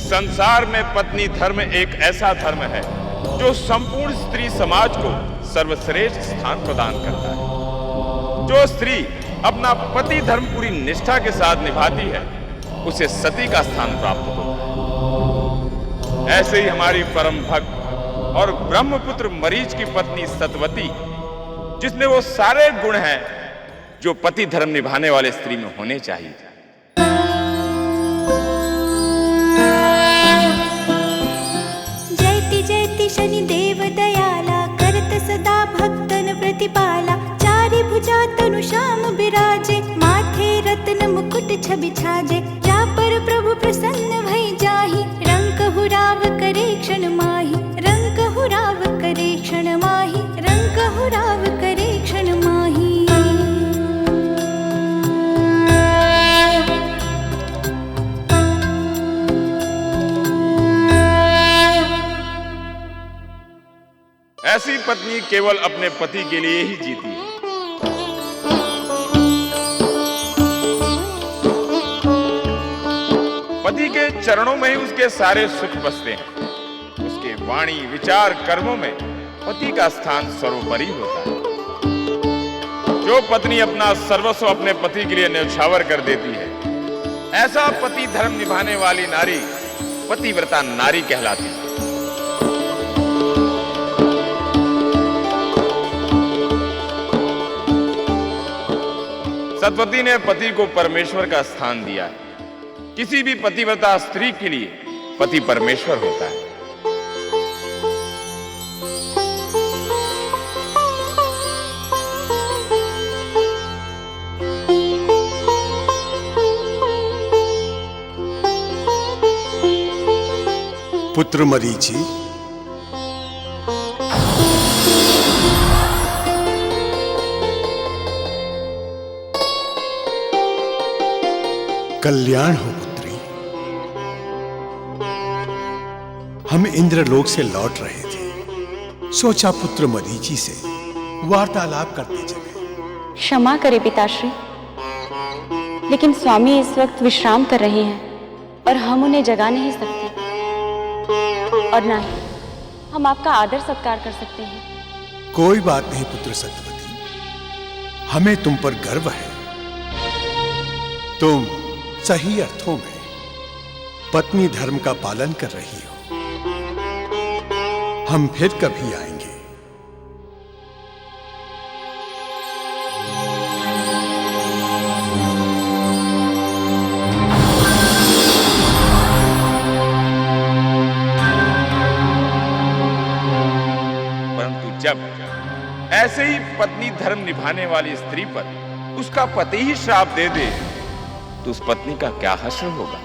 संसार में पत्नी धर्म एक ऐसा धर्म है जो संपूर्ण स्त्री समाज को सर्वश्रेष्ठ स्थान प्रदान करता है। जो स्त्री अपना पति धर्म पूरी निष्ठा के साथ निभाती है उसे सती का स्थान प्राप्त होता है। ऐसे ही हमारी परम भक्त और ब्रह्मपुत्र मरीच की पत्नी सतवती, जिसमें वो सारे गुण हैं जो पति धर्म निभाने वाले स्त्री में होने चाहिए। जयति जयति शनि देव दयाला, करत सदा भक्तन प्रतिपाला। चारि भुजा तनु श्याम बिराजे, माथे रत्न मुकुट छवि छाजे। जा पर प्रभु प्रसन्न भई जाहि, रंग हुराव करे क्षण माहि। रंग हुराव करे क्षण माहि, रंग हुराव करे क्षण माहि। ऐसी पत्नी केवल अपने पति के लिए ही जीती है। पति के चरणों में ही उसके सारे सुख बसते हैं। उसके वाणी विचार कर्मों में पति का स्थान सर्वोपरि होता है। जो पत्नी अपना सर्वस्व अपने पति के लिए न्यौछावर कर देती है, ऐसा पति धर्म निभाने वाली नारी पतिव्रता नारी कहलाती है। सतवती ने पति को परमेश्वर का स्थान दिया है। किसी भी पतिव्रता स्त्री के लिए पति परमेश्वर होता है। पुत्र मरीचि, कल्याण हो पुत्री। हम इंद्रलोक से लौट रहे थे, सोचा पुत्र मरीचि से वार्तालाप करते चले। क्षमा करे पिताश्री, लेकिन स्वामी इस वक्त विश्राम कर रहे हैं और हम उन्हें जगा नहीं सकते, और ना ही हम आपका आदर सत्कार कर सकते हैं। कोई बात नहीं पुत्र सत्यवती, हमें तुम पर गर्व है। तुम सही अर्थों में पत्नी धर्म का पालन कर रही हो। हम फिर कभी आएंगे। परंतु जब ऐसे ही पत्नी धर्म निभाने वाली स्त्री पर उसका पति ही श्राप दे दे तो उस पत्नी का क्या हश्र होगा।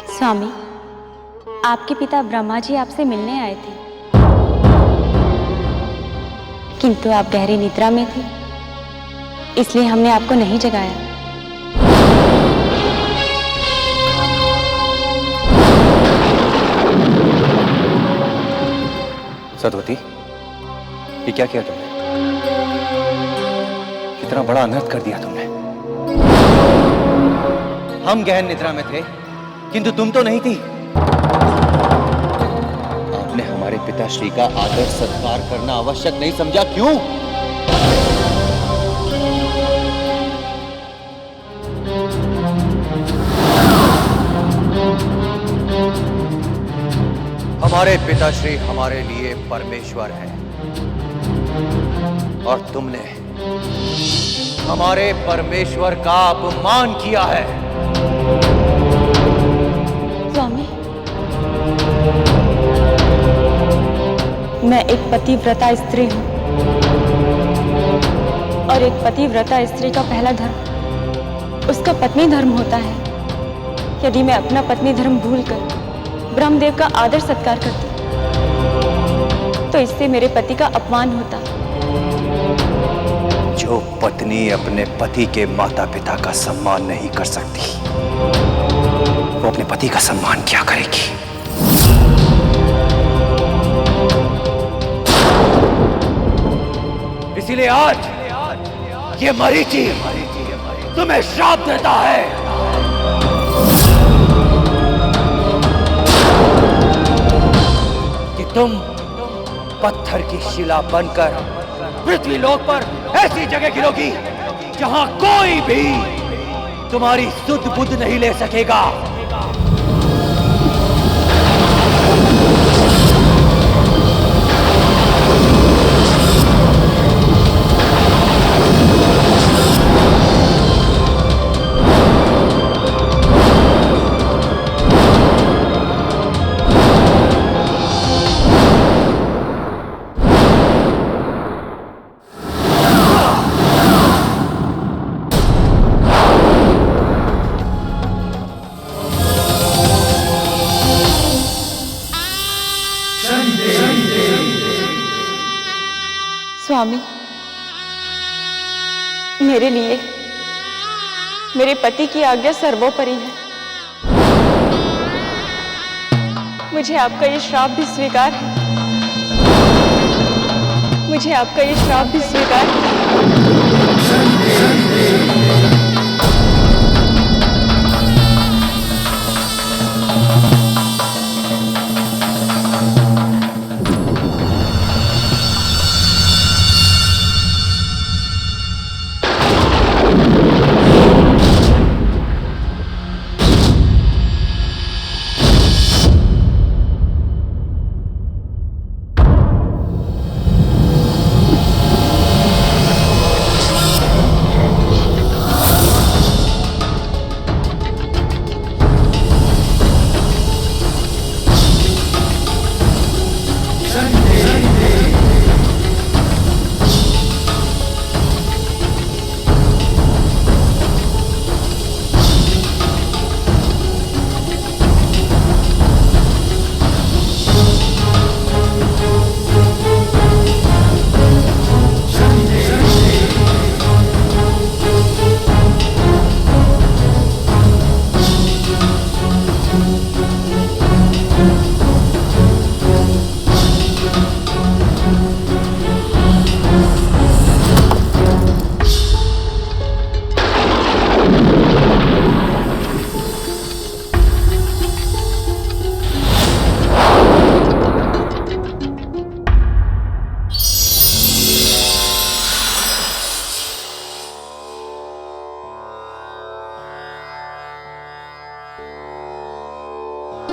स्वामी, आपके पिता ब्रह्मा जी आपसे मिलने आए थे, किंतु आप गहरी निद्रा में थे, इसलिए हमने आपको नहीं जगाया। सतवती, ये क्या किया तुमने? कितना बड़ा अनर्थ कर दिया तुमने। हम गहन निद्रा में थे, किंतु तुम तो नहीं थी। आपने हमारे पिताश्री का आदर सत्कार करना आवश्यक नहीं समझा, क्यों? हमारे पिताश्री हमारे लिए परमेश्वर है, और तुमने हमारे परमेश्वर का अपमान किया है। स्वामी, मैं एक पतिव्रता स्त्री हूँ, और एक पतिव्रता स्त्री का पहला धर्म उसका पत्नी धर्म होता है। यदि मैं अपना पत्नी धर्म भूलकर ब्रह्मदेव का आदर सत्कार करती तो इससे मेरे पति का अपमान होता। जो पत्नी अपने पति के माता पिता का सम्मान नहीं कर सकती, वो अपने पति का सम्मान क्या करेगी? इसीलिए आज ये मरीचि तुम्हें श्राप देता है कि तुम पत्थर की शिला बनकर पृथ्वी लोक पर ऐसी जगह गिरोगी जहां कोई भी तुम्हारी सुध बुध नहीं ले सकेगा। स्वामी, मेरे लिए मेरे पति की आज्ञा सर्वोपरि है। मुझे आपका ये श्राप भी स्वीकार है। मुझे आपका ये श्राप भी स्वीकार है।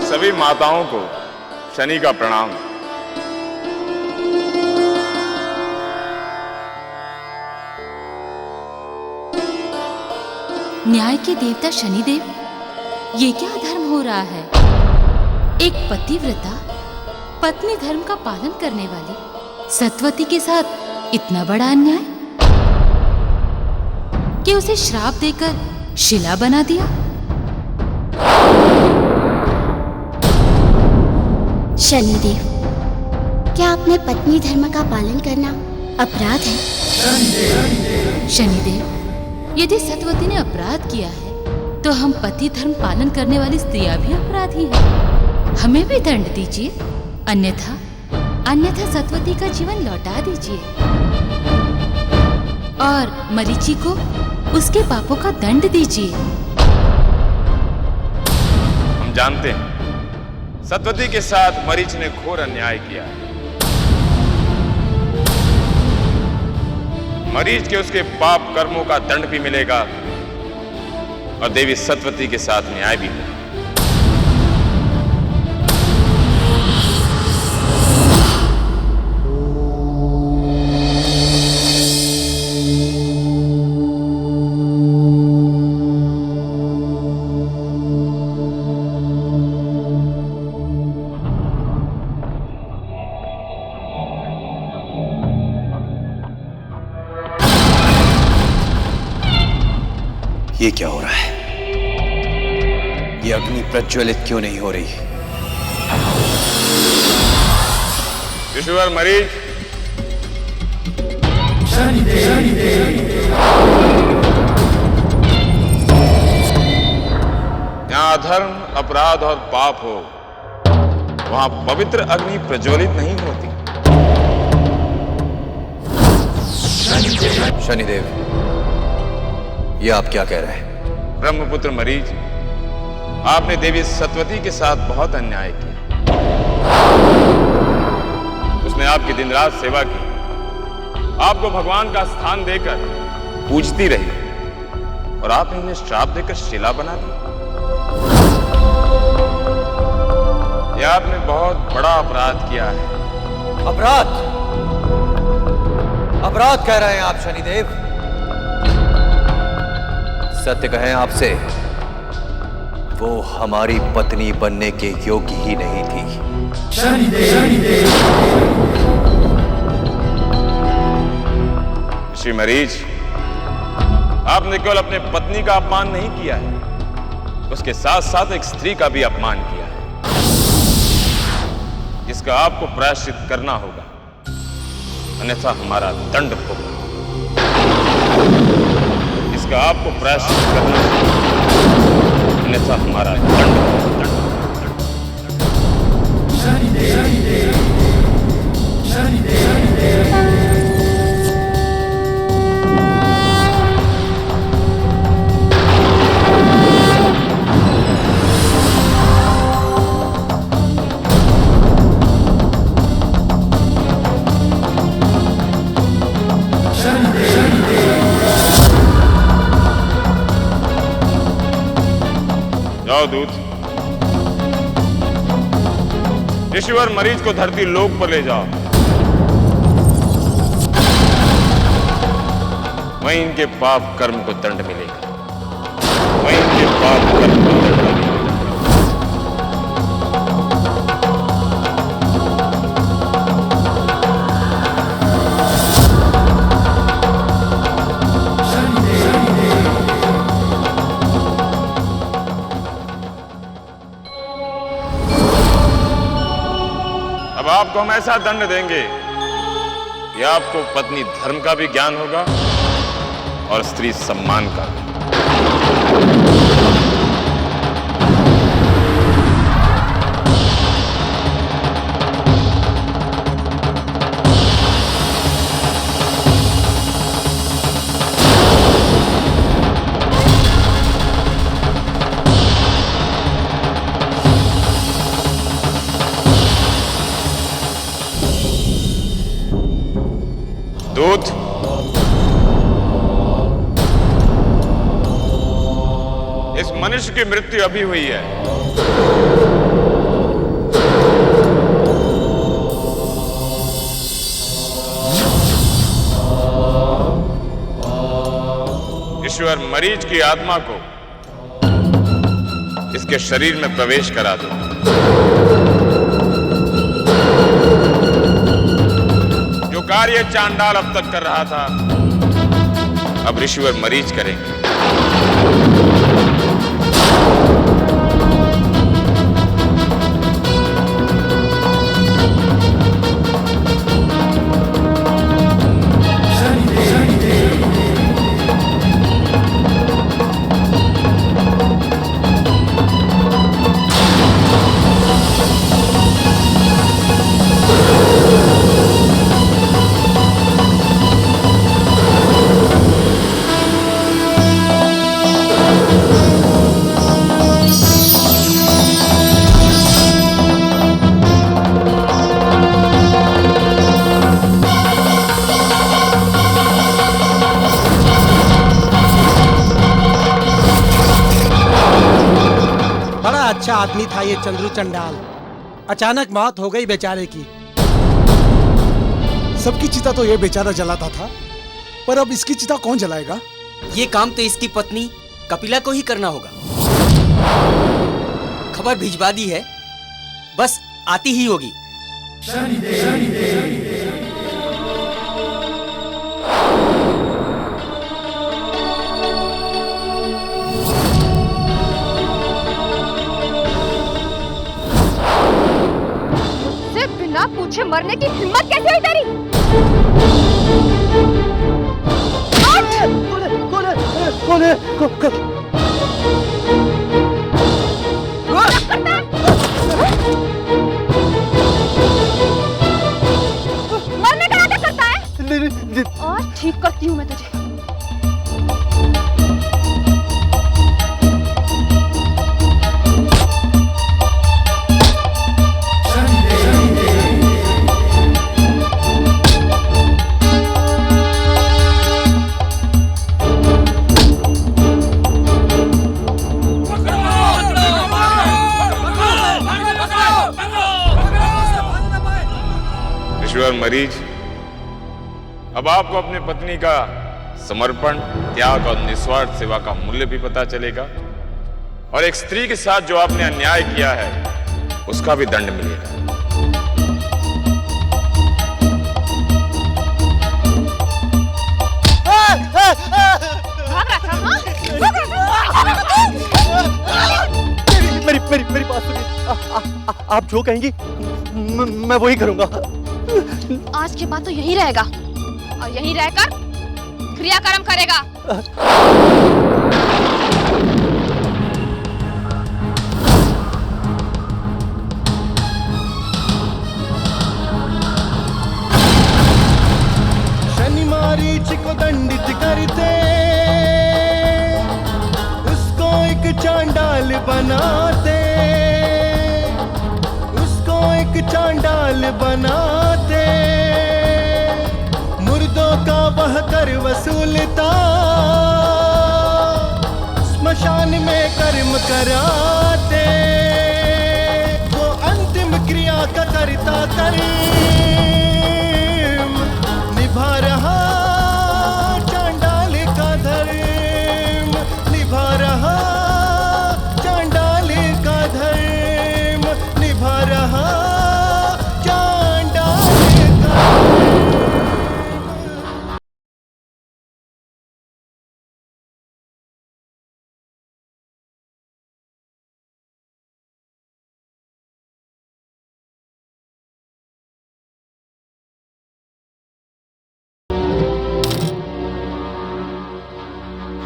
सभी माताओं को शनि का प्रणाम। न्याय के देवता शनिदेव, ये क्या अधर्म हो रहा है? एक पतिव्रता पत्नी धर्म का पालन करने वाली सतवती के साथ इतना बड़ा अन्याय कि उसे श्राप देकर शिला बना दिया। शनिदेव, क्या अपने पत्नी धर्म का पालन करना अपराध है? शनिदेव, यदि सतवती ने अपराध किया है तो हम पति धर्म पालन करने वाली स्त्रियां भी अपराधी हैं। हमें भी दंड दीजिए, अन्यथा सतवती का जीवन लौटा दीजिए और मरीचि को उसके पापों का दंड दीजिए। हम जानते हैं सतवती के साथ मरीच ने घोर अन्याय किया है। मरीच के उसके पाप कर्मों का दंड भी मिलेगा और देवी सतवती के साथ न्याय भी होगा। ये क्या हो रहा है? ये अग्नि प्रज्वलित क्यों नहीं हो रही? ऋषिवर मरीच, जहाँ अधर्म, अपराध और पाप हो, वहां पवित्र अग्नि प्रज्वलित नहीं होती। शनिदेव, ये आप क्या कह रहे हैं? ब्रह्मपुत्र मरीज, आपने देवी सतवती के साथ बहुत अन्याय किया। उसने आपकी दिन रात सेवा की, आपको भगवान का स्थान देकर पूजती रही, और आपने उन्हें श्राप देकर शिला बना दी। यह आपने बहुत बड़ा अपराध किया है। अपराध? अपराध कह रहे हैं आप शनिदेव? सत्य कहें आपसे, वो हमारी पत्नी बनने के योग्य ही नहीं थी। श्री मरीज, आपने केवल अपने पत्नी का अपमान नहीं किया है, उसके साथ साथ एक स्त्री का भी अपमान किया है, जिसका आपको प्रायश्चित करना होगा, अन्यथा हमारा दंड होगा। इसका आपको प्रायश्चित करना होगा, अन्यथा हमारा दंड होगा। जाओ दूत, ऋषिवर मरीज को धरती लोक पर ले जाओ, वहीं इनके पाप कर्म को दंड मिलेगा, वहीं इनके पाप कर्म को दंड मिलेगा। आपको हम ऐसा दंड देंगे कि आपको पत्नी धर्म का भी ज्ञान होगा और स्त्री सम्मान का भी। दूत, इस मनुष्य की मृत्यु अभी हुई है। ईश्वर मरीज की आत्मा को इसके शरीर में प्रवेश करा दो। कार्य चांडाल अब तक कर रहा था, अब ऋषिवर मरीज करेंगे। अच्छा आदमी था ये चंद्रू चंडाल, अचानक मौत हो गई बेचारे की। सबकी चिता तो ये बेचारा जलाता था, पर अब इसकी चिता कौन जलाएगा? ये काम तो इसकी पत्नी कपिला को ही करना होगा। खबर भिजवा दी है, बस आती ही होगी। बिना पूछे मरने की हिम्मत कैसे हुई तेरी? कौन है? मरने का नाटक करता है? और ठीक करती हूँ मैं तुझे। ईश्वर मरीज, अब आपको अपनी पत्नी का समर्पण, त्याग और निस्वार्थ सेवा का मूल्य भी पता चलेगा और एक स्त्री के साथ जो आपने अन्याय किया है उसका भी दंड मिलेगा। मेरी बात सुनिए। आप जो कहेंगी मैं वही करूंगा। आज के बाद तो यहीं रहेगा और यहीं रहकर क्रियाकर्म करेगा। शनि मारीच को दंडित करते, उसको एक चांडाल बनाते, उसको एक चांडाल बनाते, मुर्दों का वह कर वसूलता, स्मशान में कर्म कराते, वो अंतिम क्रिया का करता कर्म निभा रहा, चांडाल का धर्म निभा रहा, चांडाल का धर्म निभा रहा, चांडाल का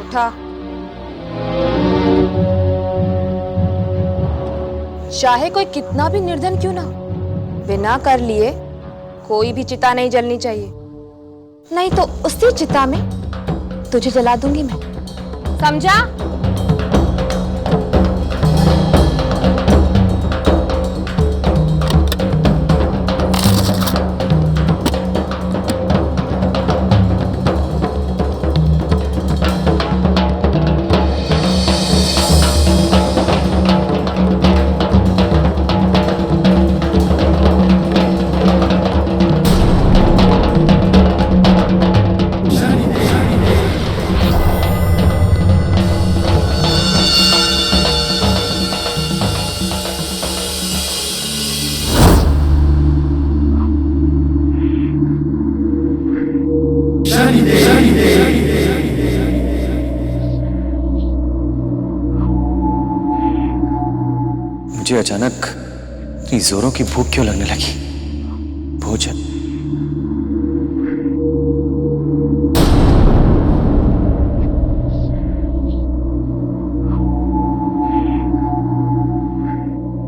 उठा। चाहे कोई कितना भी निर्धन क्यों ना, बिना कर लिए कोई भी चिता नहीं जलनी चाहिए, नहीं तो उसी चिता में तुझे जला दूंगी मैं, समझा? मुझे अचानक इतनी जोरों की भूख क्यों लगने लगी? भोजन।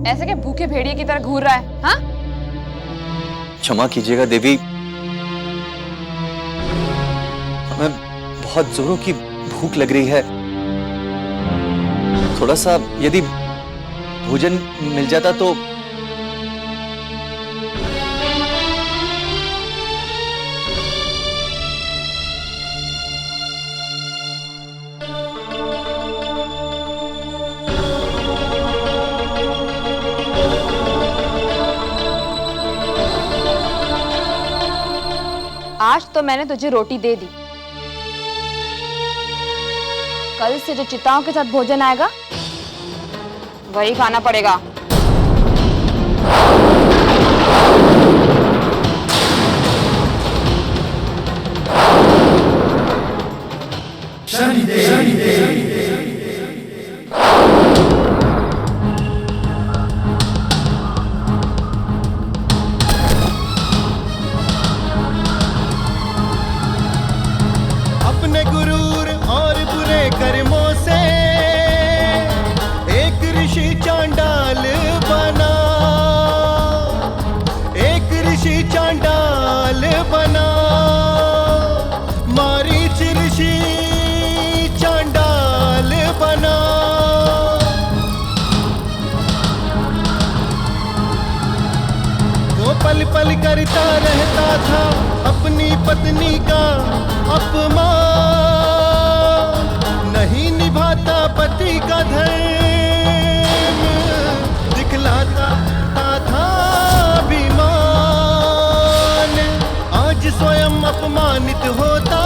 ऐसे के भूखे भेड़िए की तरह घूर रहा है? हाँ? क्षमा कीजिएगा देवी, हमें बहुत जोरों की भूख लग रही है। थोड़ा सा यदि भोजन मिल जाता तो। आज तो मैंने तुझे रोटी दे दी, कल से जो चिताओं के साथ भोजन आएगा वही खाना पड़ेगा। अपने गुरु पल पल करता रहता था अपनी पत्नी का अपमान, नहीं निभाता पति का धर्म, दिखलाता था अभिमान। आज स्वयं अपमानित होता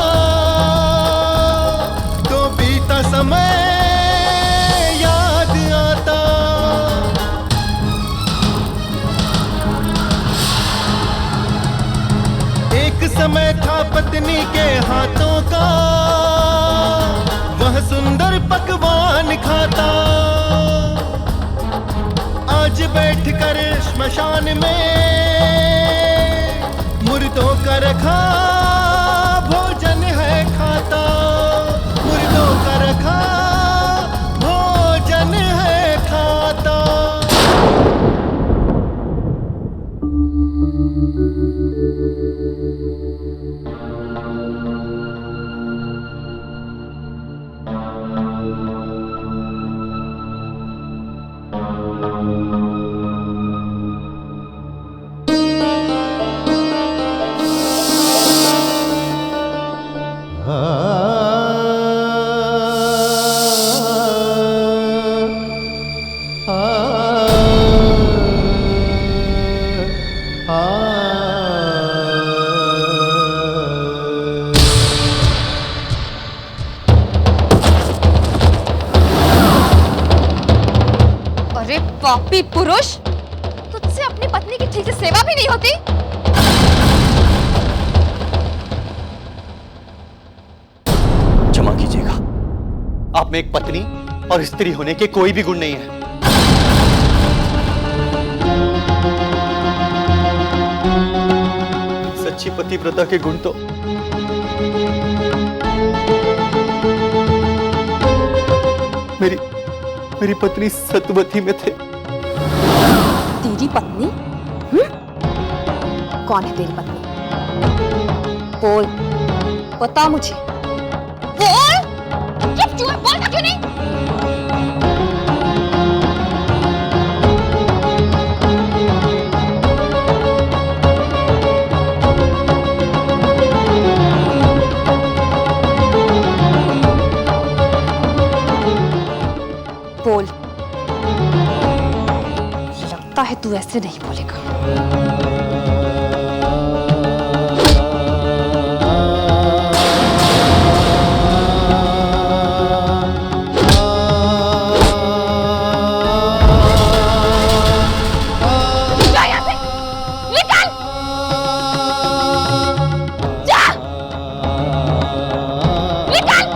तो बीता समय याद आता। एक समय था पत्नी के हाथों का वह सुंदर पकवान खाता, आज बैठकर श्मशान में मुर्दों का रखा भोजन है खाता, मुर्दों का रखा भोजन है खाता। पापी पुरुष, तुझसे अपनी पत्नी की ठीक से सेवा भी नहीं होती। क्षमा कीजिएगा, आप में एक पत्नी और स्त्री होने के कोई भी गुण नहीं है। सच्ची पतिव्रता के गुण तो मेरी पत्नी सतवती में थे। तेरी पत्नी? कौन है तेरी पत्नी? बोल, बता मुझे। बोल, चुप क्यों है? बोलता क्यों नहीं? बोल। लगता है तू ऐसे नहीं बोलेगा। जा यहाँ से, निकल, जा, निकल।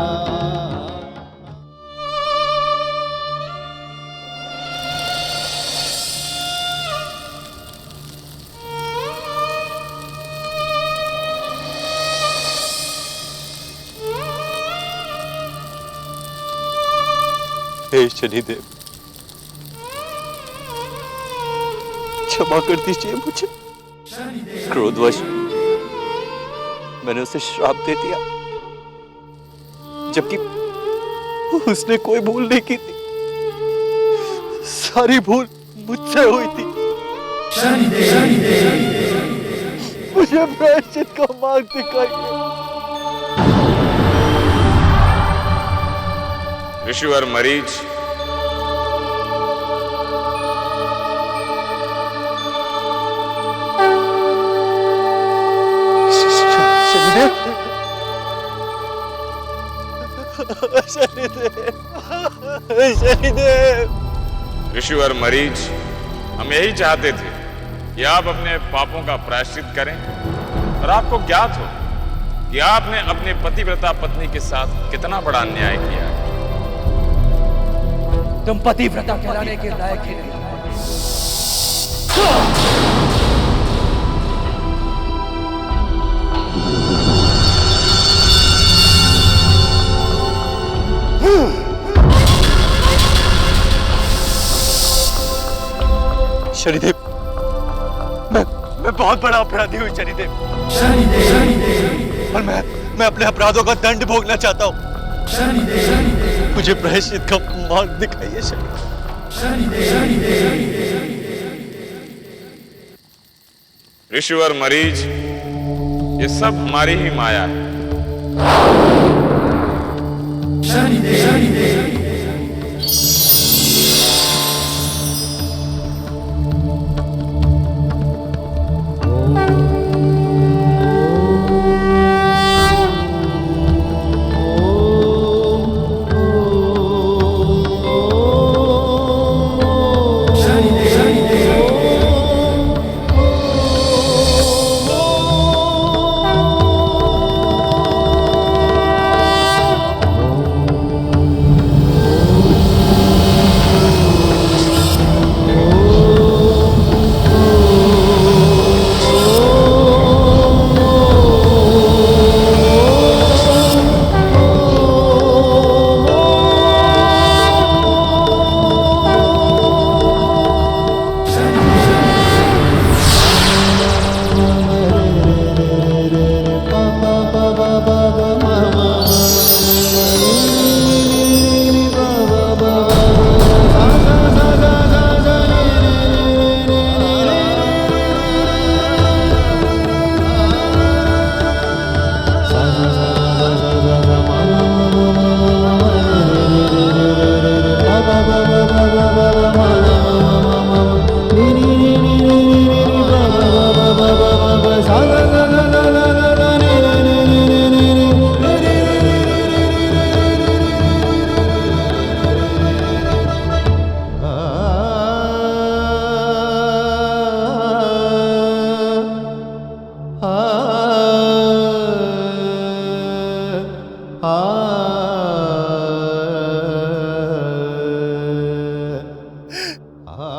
हे शनिदेव, क्षमा कर दीजिए मुझे। क्रोधवश मैंने उसे श्राप दे दिया, जबकि उसने कोई भूल नहीं की थी। सारी भूल मुझसे हुई थी। मुझे प्रायश्चित का मार्ग दिखाइए। ऋषिवर मरीच, ऋषिवर मरीच, हम यही चाहते थे कि आप अपने पापों का प्रायश्चित करें और आपको ज्ञात हो कि आपने अपने पतिव्रता पत्नी के साथ कितना बड़ा अन्याय किया है। तुम पतिव्रता कहलाने के लायक ही नहीं। शनिदेव, मैं बहुत बड़ा अपराधी हूँ शनिदेव। और मैं अपने अपराधों का दंड भोगना चाहता हूँ। मुझे प्रायश्चित का मार्ग दिखाइए शनिदेव। ऋषि और मरीज, ये सब हमारी ही माया है।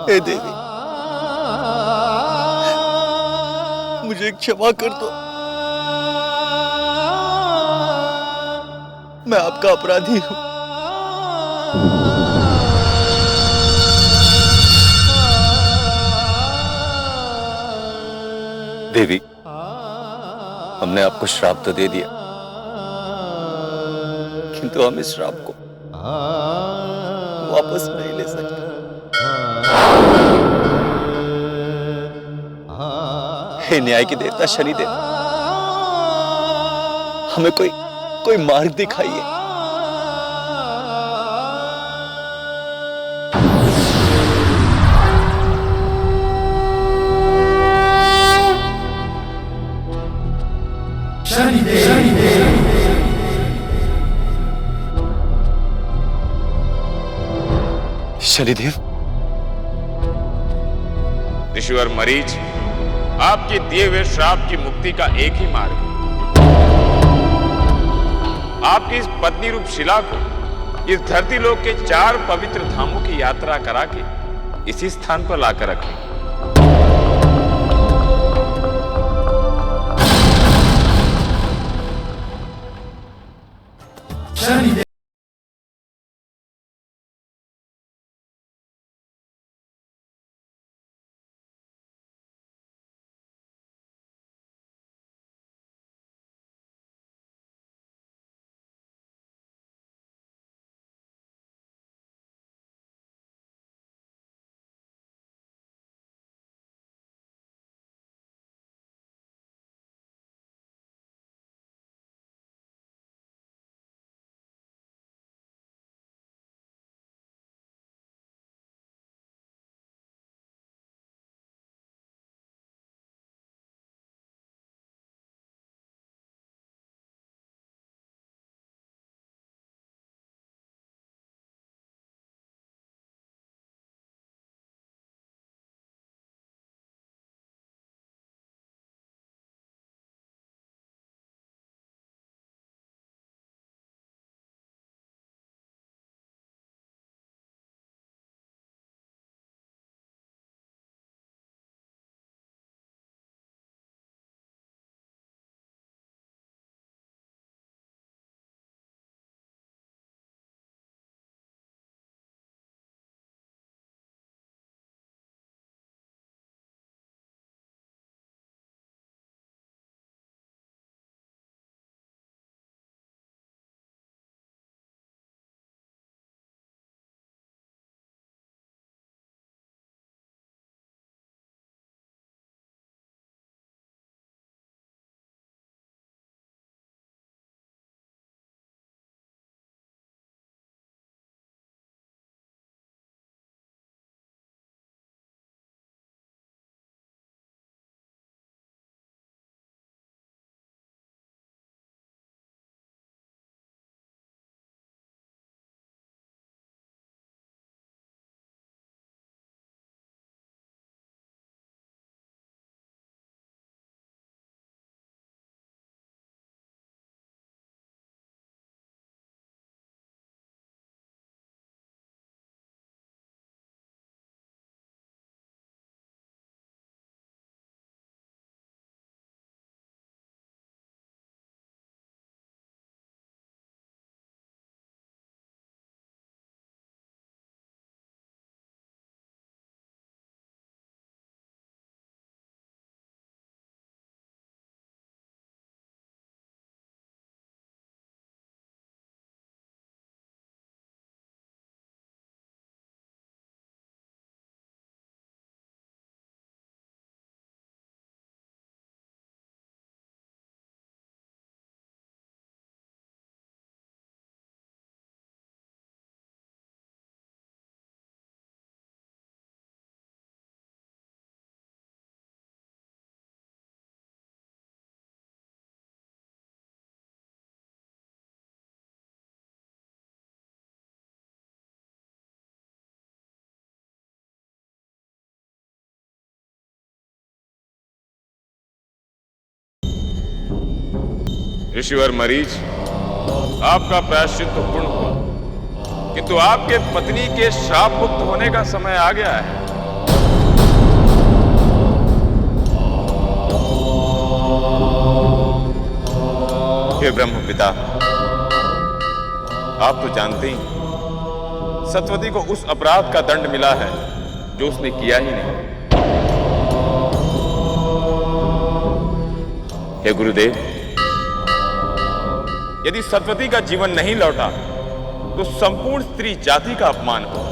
हे देवी, मुझे क्षमा कर दो। मैं आपका अपराधी हूं। देवी, हमने आपको श्राप तो दे दिया, किंतु हम इस श्राप को वापस नहीं ले सकते। हे न्याय के देवता शनिदेव, हमें कोई मार्ग दिखाइए। शनिदेव, ऋषि और मरीज, आपके दिए हुए श्राप की मुक्ति का एक ही मार्ग है। आपकी इस पत्नी रूप शिला को इस धरती लोक के 4 पवित्र धामों की यात्रा करा के इसी स्थान पर लाकर रखें। ऋषिवर मरीच, आपका प्रायश्चित तो पूर्ण हुआ, किंतु आपके पत्नी के श्राप मुक्त होने का समय आ गया है। हे ब्रह्म पिता, आप तो जानते ही सतवती को उस अपराध का दंड मिला है जो उसने किया ही नहीं। हे गुरुदेव, यदि सतवती का जीवन नहीं लौटा तो संपूर्ण स्त्री जाति का अपमान हो।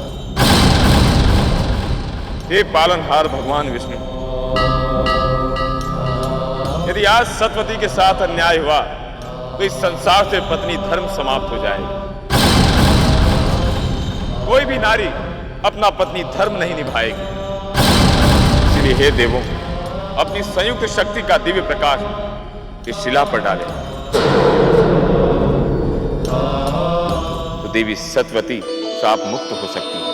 हे पालनहार भगवान विष्णु, यदि आज सतवती के साथ अन्याय हुआ तो इस संसार से पत्नी धर्म समाप्त हो जाएगा। कोई भी नारी अपना पत्नी धर्म नहीं निभाएगी। इसलिए हे देवों, अपनी संयुक्त शक्ति का दिव्य प्रकाश इस शिला पर डालें, तो देवी सतवती श्राप मुक्त हो सकती है।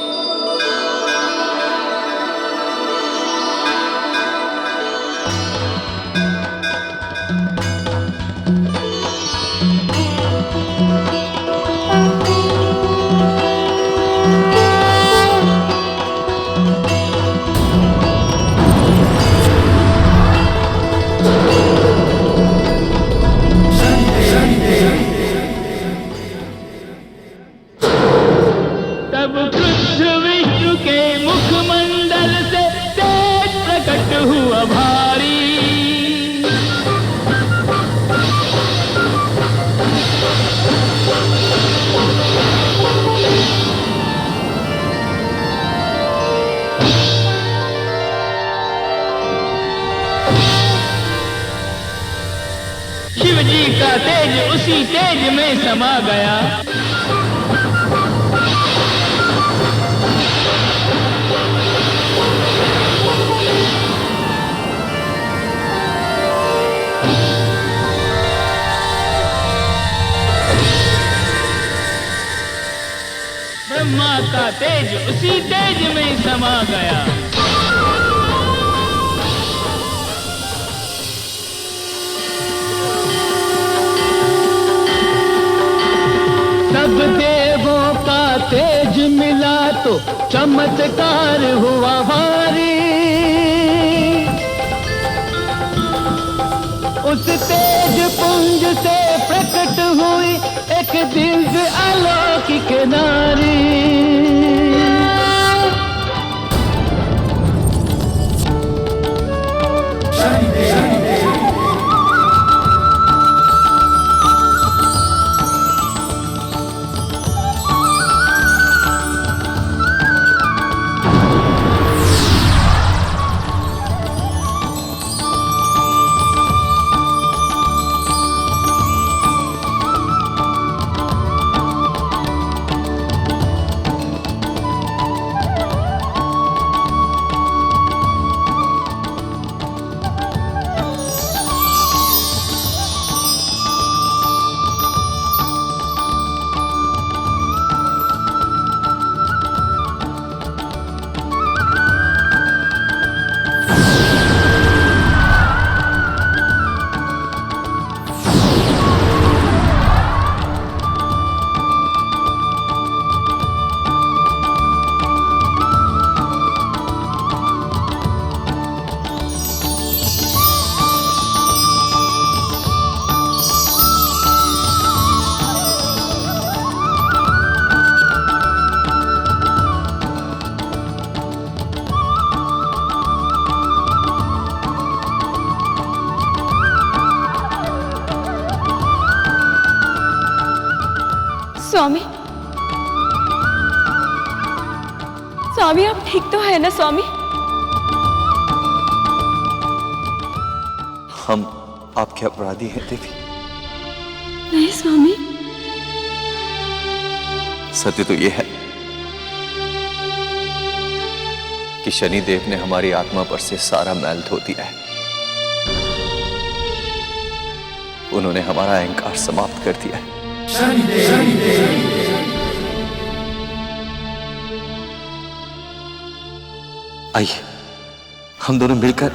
शिवजी का तेज उसी तेज में समा गया। ब्रह्मा का तेज उसी तेज में समा गया। सब देवों का तेज मिला तो चमत्कार हुआ भारी। उस तेज पुंज से प्रकट हुई एक दिव्य अलौकिक नारी। स्वामी, स्वामी आप ठीक तो है ना स्वामी? हम आपके अपराधी हैं देवी। नहीं स्वामी, सत्य तो यह है कि शनिदेव ने हमारी आत्मा पर से सारा मैल धो दिया है। उन्होंने हमारा अहंकार समाप्त कर दिया है। आइए हम दोनों मिलकर